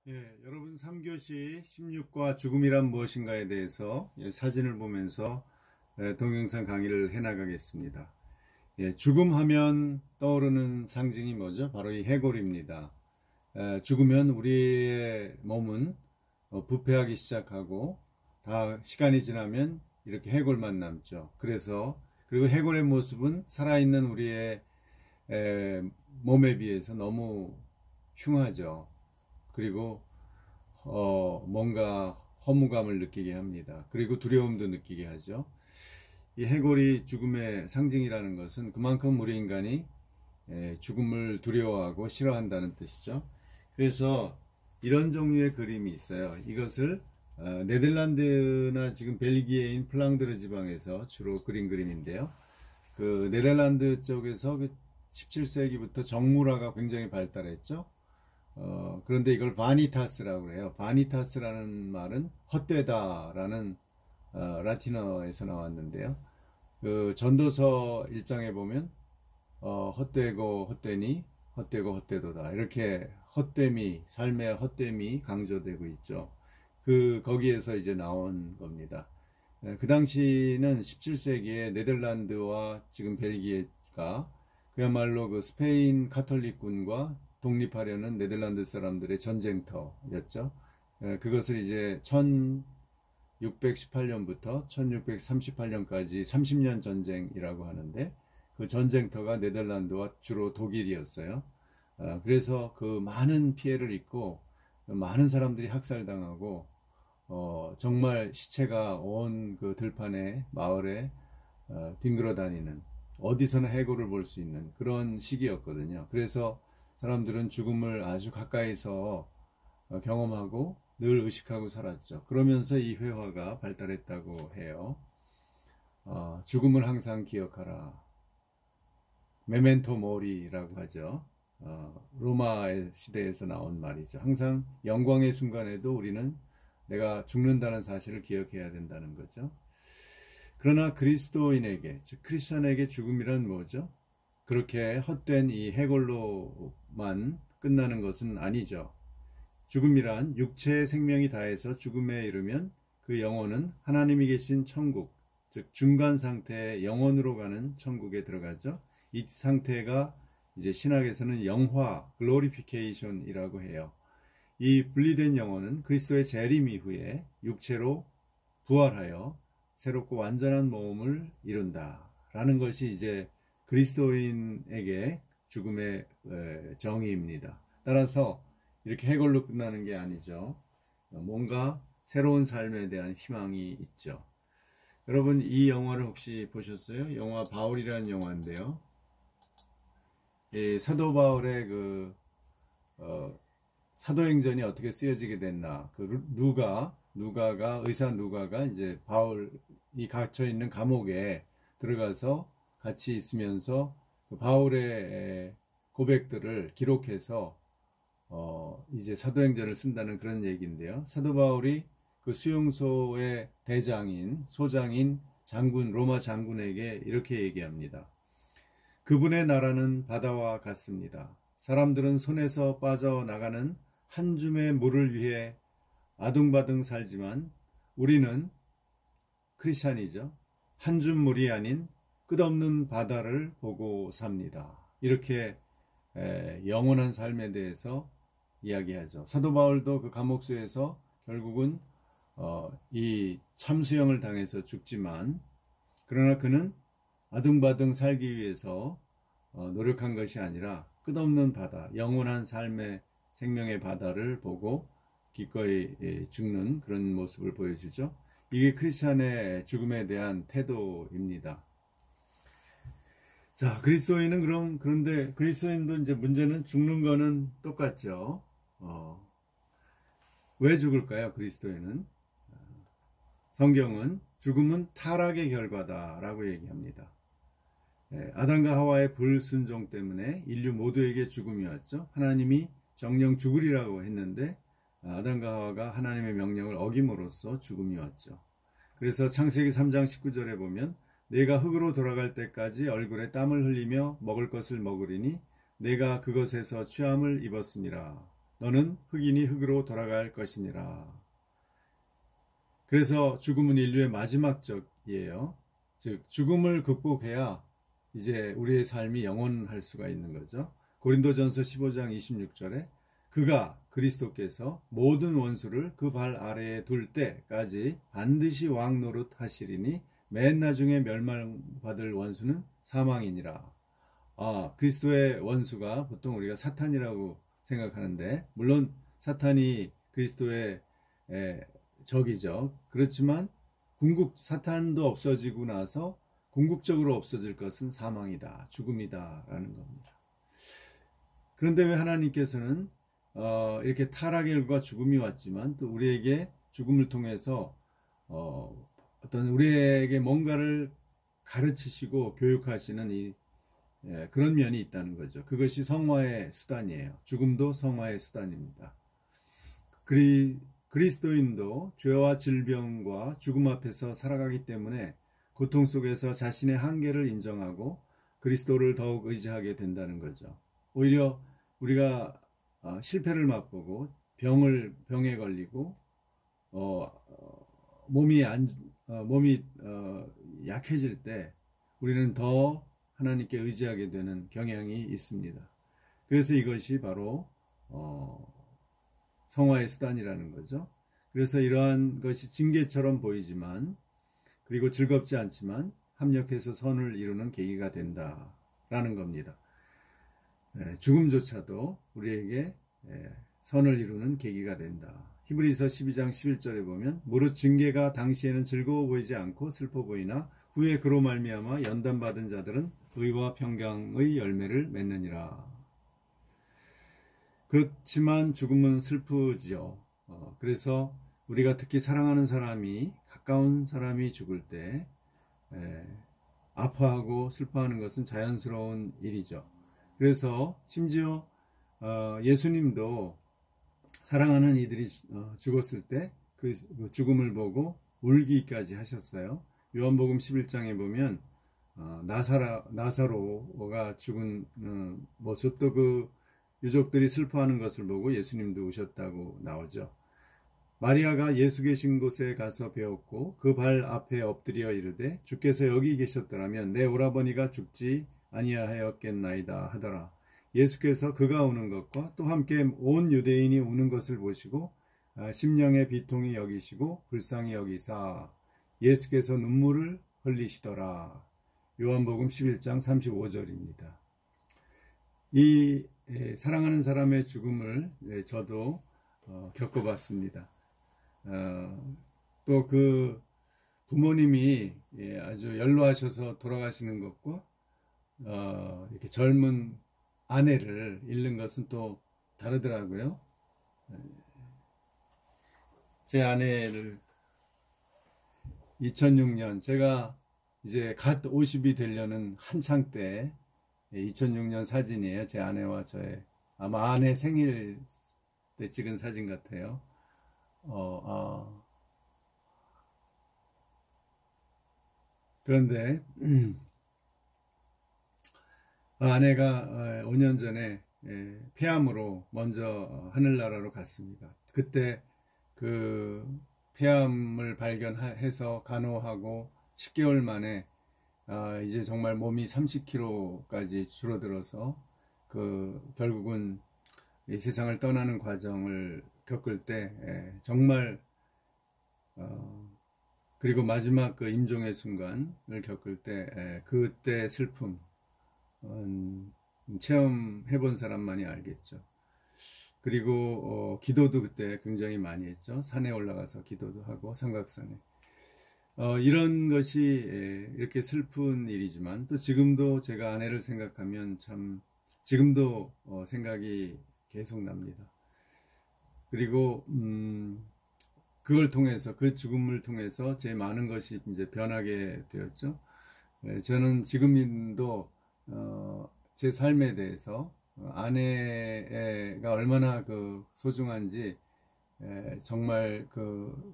여러분 3교시 16과 죽음이란 무엇인가에 대해서 사진을 보면서 동영상 강의를 해나가겠습니다. 죽음하면 떠오르는 상징이 뭐죠? 바로 이 해골입니다. 죽으면 우리의 몸은 부패하기 시작하고 다 시간이 지나면 이렇게 해골만 남죠. 그리고 해골의 모습은 살아있는 우리의 몸에 비해서 너무 흉하죠. 그리고 뭔가 허무감을 느끼게 합니다. 그리고 두려움도 느끼게 하죠. 이 해골이 죽음의 상징이라는 것은 그만큼 우리 인간이 죽음을 두려워하고 싫어한다는 뜻이죠. 그래서 이런 종류의 그림이 있어요. 이것을 네덜란드나 지금 벨기에인 플랑드르 지방에서 주로 그린 그림인데요. 그 네덜란드 쪽에서 17세기부터 정물화가 굉장히 발달했죠. 그런데 이걸 바니타스라고 해요. 바니타스라는 말은 헛되다라는 라틴어에서 나왔는데요. 그 전도서 1장에 보면 헛되고 헛되니 헛되고 헛되도다, 이렇게 헛됨이, 삶의 헛됨이 강조되고 있죠. 거기에서 이제 나온 겁니다. 그 당시는 17세기에 네덜란드와 지금 벨기에가 그야말로 그 스페인 카톨릭군과 독립하려는 네덜란드 사람들의 전쟁터였죠. 그것을 이제 1618년부터 1638년까지 30년 전쟁이라고 하는데, 그 전쟁터가 네덜란드와 주로 독일이었어요. 그래서 그 많은 피해를 입고 많은 사람들이 학살당하고 정말 시체가 온 그 들판에, 마을에 뒹굴어 다니는, 어디서나 해골을 볼 수 있는 그런 시기였거든요. 그래서 사람들은 죽음을 아주 가까이서 경험하고 늘 의식하고 살았죠. 그러면서 이 회화가 발달했다고 해요. 죽음을 항상 기억하라. 메멘토 모리라고 하죠. 로마의 시대에서 나온 말이죠. 항상 영광의 순간에도 우리는 내가 죽는다는 사실을 기억해야 된다는 거죠. 그러나 그리스도인에게, 즉 크리스천에게 죽음이란 뭐죠? 그렇게 헛된 이 해골로만 끝나는 것은 아니죠. 죽음이란 육체의 생명이 다해서 죽음에 이르면 그 영혼은 하나님이 계신 천국, 즉 중간 상태의 영혼으로 가는 천국에 들어가죠. 이 상태가 이제 신학에서는 영화, 글로리피케이션이라고 해요. 이 분리된 영혼은 그리스도의 재림 이후에 육체로 부활하여 새롭고 완전한 몸을 이룬다라는 것이 이제 그리스도인에게 죽음의 정의입니다. 따라서 이렇게 해골로 끝나는 게 아니죠. 뭔가 새로운 삶에 대한 희망이 있죠. 여러분, 이 영화를 혹시 보셨어요? 영화 바울이라는 영화인데요. 사도 바울의 사도행전이 어떻게 쓰여지게 됐나. 의사 누가가 이제 바울이 갇혀 있는 감옥에 들어가서 같이 있으면서 그 바울의 고백들을 기록해서 이제 사도행전을 쓴다는 그런 얘기인데요. 사도 바울이 그 수용소의 소장인 장군, 로마 장군에게 이렇게 얘기합니다. 그분의 나라는 바다와 같습니다. 사람들은 손에서 빠져나가는 한 줌의 물을 위해 아둥바둥 살지만 우리는 크리스찬이죠. 한 줌 물이 아닌 끝없는 바다를 보고 삽니다. 이렇게 영원한 삶에 대해서 이야기하죠. 사도 바울도 그 감옥소에서 결국은 이 참수형을 당해서 죽지만, 그러나 그는 아둥바둥 살기 위해서 노력한 것이 아니라 끝없는 바다, 영원한 삶의 생명의 바다를 보고 기꺼이 죽는 그런 모습을 보여주죠. 이게 크리스찬의 죽음에 대한 태도입니다. 자, 그런데 그리스도인도 이제 문제는 죽는 거는 똑같죠. 왜 죽을까요, 그리스도인은? 성경은 죽음은 타락의 결과다라고 얘기합니다. 아담과 하와의 불순종 때문에 인류 모두에게 죽음이 왔죠. 하나님이 정령 죽으리라고 했는데 아담과 하와가 하나님의 명령을 어김으로써 죽음이 왔죠. 그래서 창세기 3장 19절에 보면 내가 흙으로 돌아갈 때까지 얼굴에 땀을 흘리며 먹을 것을 먹으리니 내가 그것에서 취함을 입었음이라. 너는 흑인이 흑으로 돌아갈 것이니라. 그래서 죽음은 인류의 마지막 적이에요. 즉 죽음을 극복해야 이제 우리의 삶이 영원할 수가 있는 거죠. 고린도전서 15장 26절에 그가 그리스도께서 모든 원수를 그 발 아래에 둘 때까지 반드시 왕 노릇 하시리니 맨 나중에 멸망받을 원수는 사망이니라. 그리스도의 원수가 보통 우리가 사탄이라고 생각하는데, 물론 사탄이 그리스도의 적이죠. 그렇지만 사탄도 없어지고 나서 궁극적으로 없어질 것은 사망이다, 죽음이다 라는 겁니다. 그런데 왜 하나님께서는 이렇게 타락의 일과 죽음이 왔지만 또 우리에게 죽음을 통해서 어떤 우리에게 뭔가를 가르치시고 교육하시는 그런 면이 있다는 거죠. 그것이 성화의 수단이에요. 죽음도 성화의 수단입니다. 그리스도인도 죄와 질병과 죽음 앞에서 살아가기 때문에 고통 속에서 자신의 한계를 인정하고 그리스도를 더욱 의지하게 된다는 거죠. 오히려 우리가 실패를 맛보고 병에 걸리고 몸이 약해질 때 우리는 더 하나님께 의지하게 되는 경향이 있습니다. 그래서 이것이 바로 성화의 수단이라는 거죠. 그래서 이러한 것이 징계처럼 보이지만, 그리고 즐겁지 않지만 합력해서 선을 이루는 계기가 된다라는 겁니다. 죽음조차도 우리에게 선을 이루는 계기가 된다. 히브리서 12장 11절에 보면 무릇 징계가 당시에는 즐거워 보이지 않고 슬퍼 보이나 후에 그로 말미암아 연단받은 자들은 의와 평강의 열매를 맺느니라. 그렇지만 죽음은 슬프지요. 그래서 우리가 특히 사랑하는 사람이, 가까운 사람이 죽을 때 아파하고 슬퍼하는 것은 자연스러운 일이죠. 그래서 심지어 예수님도 사랑하는 이들이 죽었을 때 그 죽음을 보고 울기까지 하셨어요. 요한복음 11장에 보면 나사로가 죽은 모습도 그 유족들이 슬퍼하는 것을 보고 예수님도 우셨다고 나오죠. 마리아가 예수 계신 곳에 가서 배웠고 그 발 앞에 엎드려 이르되 주께서 여기 계셨더라면 내 오라버니가 죽지 아니하였겠나이다 하더라. 예수께서 그가 우는 것과 또 함께 온 유대인이 우는 것을 보시고 심령의 비통이 여기시고 불쌍히 여기사 예수께서 눈물을 흘리시더라. 요한복음 11장 35절입니다. 이 사랑하는 사람의 죽음을 저도 겪어봤습니다. 또 그 부모님이 아주 연로하셔서 돌아가시는 것과 이렇게 젊은 아내를 잃는 것은 또 다르더라고요. 제 아내를 2006년 제가 이제 갓 50이 되려는 한창 때 2006년 사진이에요. 제 아내와 저의 아마 아내 생일 때 찍은 사진 같아요. 그런데 아내가 5년 전에 폐암으로 먼저 하늘나라로 갔습니다. 그때 그 폐암을 발견해서 간호하고 10개월 만에 이제 정말 몸이 30kg까지 줄어들어서 결국은 이 세상을 떠나는 과정을 겪을 때 정말 그리고 마지막 그 임종의 순간을 겪을 때 그때 슬픔 체험해 본 사람만이 알겠죠. 그리고 기도도 그때 굉장히 많이 했죠. 산에 올라가서 기도도 하고 삼각산에. 이런 것이 이렇게 슬픈 일이지만 또 지금도 제가 아내를 생각하면 참 지금도 생각이 계속 납니다. 그리고 그걸 통해서 그 죽음을 통해서 제 많은 것이 이제 변하게 되었죠. 저는 지금도 제 삶에 대해서 아내가 얼마나 소중한지 정말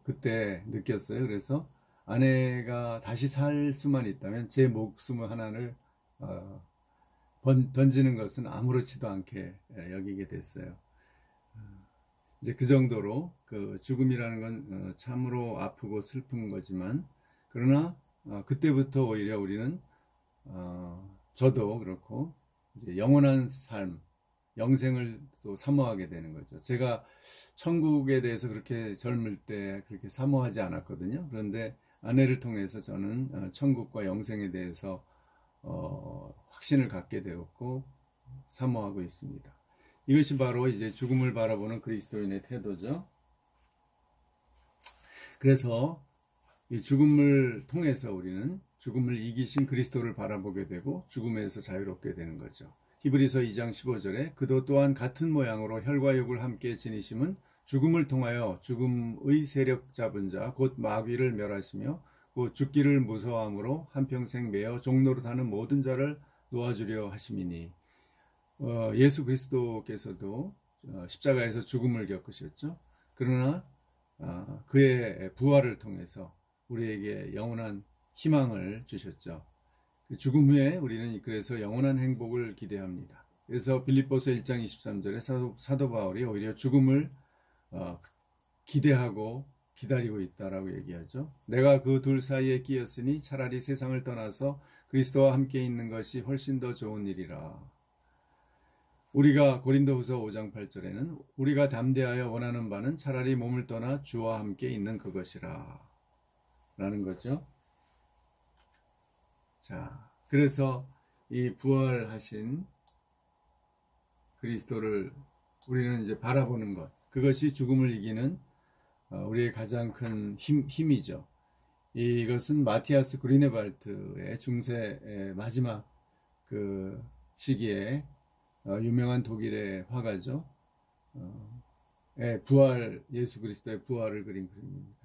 그때 느꼈어요. 그래서 아내가 다시 살 수만 있다면 제 목숨 하나를 던지는 것은 아무렇지도 않게 여기게 됐어요. 이제 그 정도로 그 죽음이라는 건 참으로 아프고 슬픈 거지만, 그러나 그때부터 오히려 우리는 저도 그렇고 이제 영원한 삶, 영생을 또 사모하게 되는 거죠. 제가 천국에 대해서 그렇게 젊을 때 그렇게 사모하지 않았거든요. 그런데 아내를 통해서 저는 천국과 영생에 대해서 확신을 갖게 되었고 사모하고 있습니다. 이것이 바로 이제 죽음을 바라보는 그리스도인의 태도죠. 그래서 이 죽음을 통해서 우리는 죽음을 이기신 그리스도를 바라보게 되고 죽음에서 자유롭게 되는 거죠. 히브리서 2장 15절에 그도 또한 같은 모양으로 혈과 육을 함께 지니심은 죽음을 통하여 죽음의 세력 잡은 자 곧 마귀를 멸하시며 곧 죽기를 무서워함으로 한평생 매어 종노릇 하는 모든 자를 놓아주려 하심이니. 예수 그리스도께서도 십자가에서 죽음을 겪으셨죠. 그러나 그의 부활을 통해서 우리에게 영원한 희망을 주셨죠. 죽음 후에 우리는 그래서 영원한 행복을 기대합니다. 그래서 빌립보서 1장 23절에 사도 바울이 오히려 죽음을 기대하고 기다리고 있다라고 얘기하죠. 내가 그 둘 사이에 끼었으니 차라리 세상을 떠나서 그리스도와 함께 있는 것이 훨씬 더 좋은 일이라. 우리가 고린도후서 5장 8절에는 우리가 담대하여 원하는 바는 차라리 몸을 떠나 주와 함께 있는 그것이라 라는 거죠. 자, 그래서 이 부활하신 그리스도를 우리는 이제 바라보는 것, 그것이 죽음을 이기는 우리의 가장 큰 힘이죠. 이것은 마티아스 그리네발트의 중세의 마지막 그 시기에 유명한 독일의 화가죠. 부활, 예수 그리스도의 부활을 그린 그림입니다.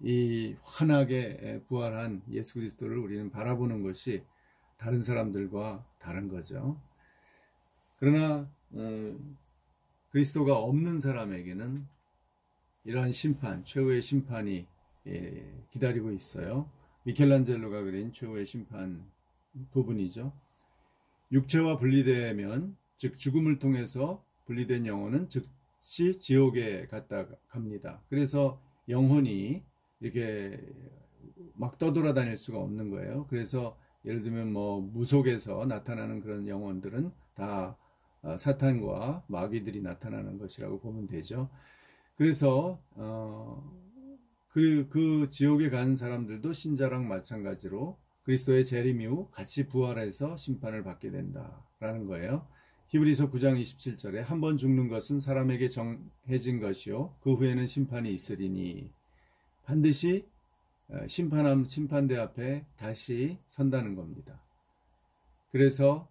이 환하게 부활한 예수 그리스도를 우리는 바라보는 것이 다른 사람들과 다른 거죠. 그러나 그리스도가 없는 사람에게는 이러한 심판, 최후의 심판이 기다리고 있어요. 미켈란젤로가 그린 최후의 심판 부분이죠. 육체와 분리되면, 즉 죽음을 통해서 분리된 영혼은 즉시 지옥에 갑니다. 그래서 영혼이 이렇게 막 떠돌아다닐 수가 없는 거예요. 그래서 예를 들면 뭐 무속에서 나타나는 그런 영혼들은 다 사탄과 마귀들이 나타나는 것이라고 보면 되죠. 그래서 그 지옥에 간 사람들도 신자랑 마찬가지로 그리스도의 재림 이후 같이 부활해서 심판을 받게 된다라는 거예요. 히브리서 9장 27절에 한 번 죽는 것은 사람에게 정해진 것이요 그 후에는 심판이 있으리니. 반드시 심판대 앞에 다시 선다는 겁니다. 그래서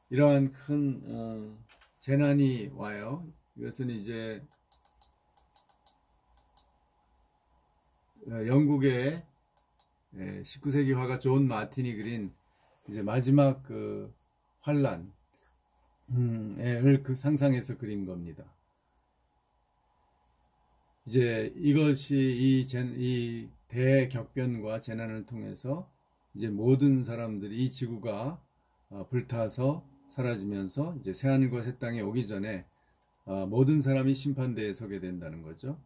이러한 큰 재난이 와요. 이것은 이제 영국의 19세기 화가 존 마틴이 그린 이제 마지막 그 환란을 그 상상해서 그린 겁니다. 이제 이것이 이 대격변과 재난을 통해서 이제 모든 사람들이 이 지구가 불타서 사라지면서 이제 새하늘과 새 땅이 오기 전에 모든 사람이 심판대에 서게 된다는 거죠.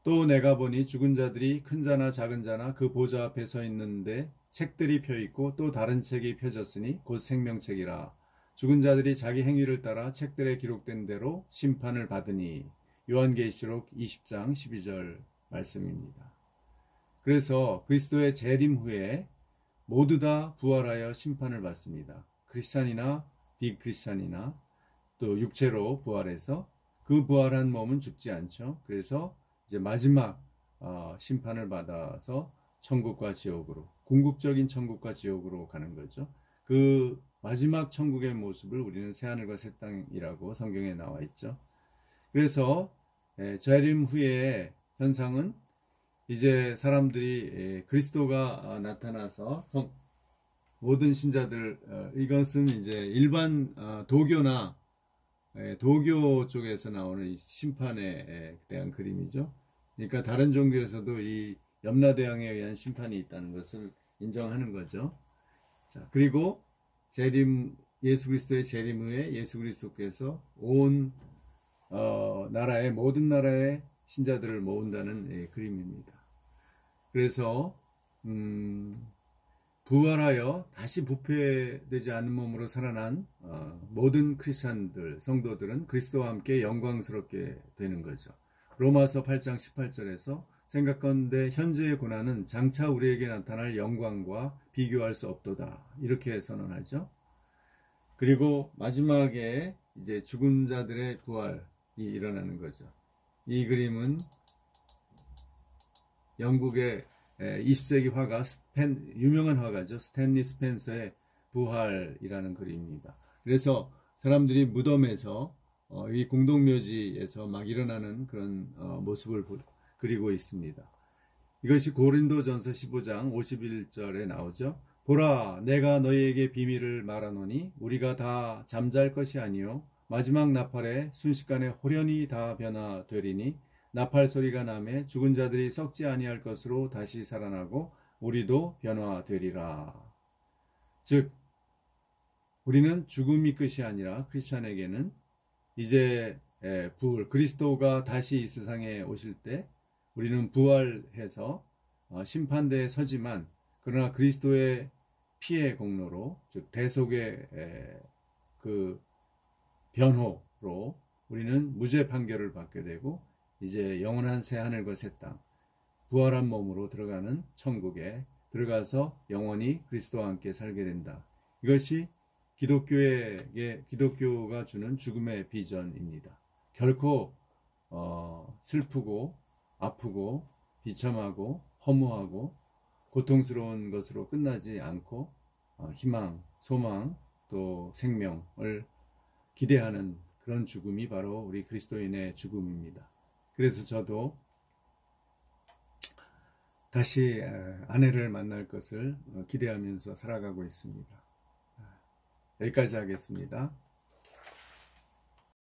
또 내가 보니 죽은 자들이 큰 자나 작은 자나 그 보좌 앞에 서 있는데 책들이 펴 있고 또 다른 책이 펴졌으니 곧 생명책이라. 죽은 자들이 자기 행위를 따라 책들에 기록된 대로 심판을 받으니. 요한계시록 20장 12절 말씀입니다. 그래서 그리스도의 재림 후에 모두 다 부활하여 심판을 받습니다. 크리스찬이나 비크리스찬이나 또 육체로 부활해서 그 부활한 몸은 죽지 않죠. 그래서 이제 마지막 심판을 받아서 천국과 지옥으로, 궁극적인 천국과 지옥으로 가는 거죠. 그 마지막 천국의 모습을 우리는 새하늘과 새 땅이라고 성경에 나와 있죠. 그래서 재림 후의 현상은 이제 사람들이 그리스도가 나타나서 모든 신자들, 이것은 이제 일반 도교나 도교 쪽에서 나오는 이 심판에 대한 그림이죠. 그러니까 다른 종교에서도 이 염라대왕에 의한 심판이 있다는 것을 인정하는 거죠. 자, 그리고 재림 예수 그리스도의 재림 후에 예수 그리스도께서 온 나라의 모든 나라의 신자들을 모은다는 그림입니다. 그래서 부활하여 다시 부패되지 않는 몸으로 살아난 모든 크리스찬들, 성도들은 그리스도와 함께 영광스럽게 되는 거죠. 로마서 8장 18절에서 생각건대 현재의 고난은 장차 우리에게 나타날 영광과 비교할 수 없도다, 이렇게 선언하죠. 그리고 마지막에 이제 죽은 자들의 부활이 일어나는 거죠. 이 그림은 영국의 20세기 화가 유명한 화가죠. 스탠리 스펜서의 부활이라는 그림입니다. 그래서 사람들이 무덤에서 이 공동묘지에서 막 일어나는 그런 모습을 그리고 있습니다. 이것이 고린도전서 15장 51절에 나오죠. 보라, 내가 너희에게 비밀을 말하노니 우리가 다 잠잘 것이 아니요 마지막 나팔에 순식간에 호련히 다 변화되리니 나팔 소리가 나매 죽은 자들이 썩지 아니할 것으로 다시 살아나고 우리도 변화되리라. 즉 우리는 죽음이 끝이 아니라 크리스찬에게는 이제 그리스도가 다시 이 세상에 오실 때 우리는 부활해서 심판대에 서지만, 그러나 그리스도의 피의 공로로, 즉 대속의 그 변호로 우리는 무죄 판결을 받게 되고 이제 영원한 새 하늘과 새 땅, 부활한 몸으로 들어가는 천국에 들어가서 영원히 그리스도와 함께 살게 된다. 이것이 기독교가 주는 죽음의 비전입니다. 결코 슬프고 아프고 비참하고 허무하고 고통스러운 것으로 끝나지 않고 희망, 소망, 또 생명을 기대하는 그런 죽음이 바로 우리 그리스도인의 죽음입니다. 그래서 저도 다시 아내를 만날 것을 기대하면서 살아가고 있습니다. 여기까지 하겠습니다.